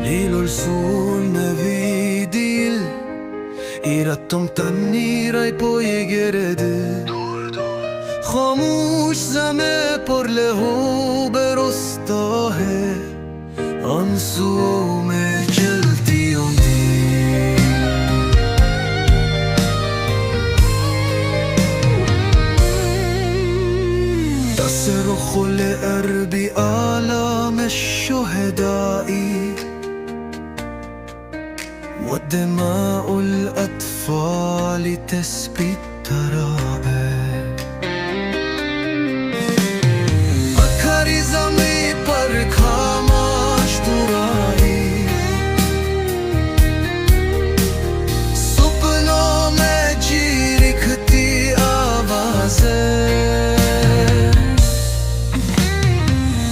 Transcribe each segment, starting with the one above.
Lilul me vidil Iratom tani raj po je gerede Khamush zame por leho berosta hai आंसुओं में चलती होंगी تصرخ الأرض آلام الشهداء ودماء الأطفال تسبي التراب अखरी ज़मीं पर खामोश बुराई सपनों में चीखती आवाज़ें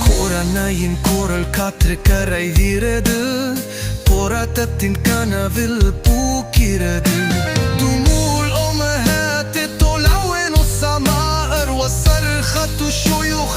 Koranayın koral katr karay viredi Poratatin kanavil bukiredi دموع الأمهات تلون السماء وصرخة شيوخ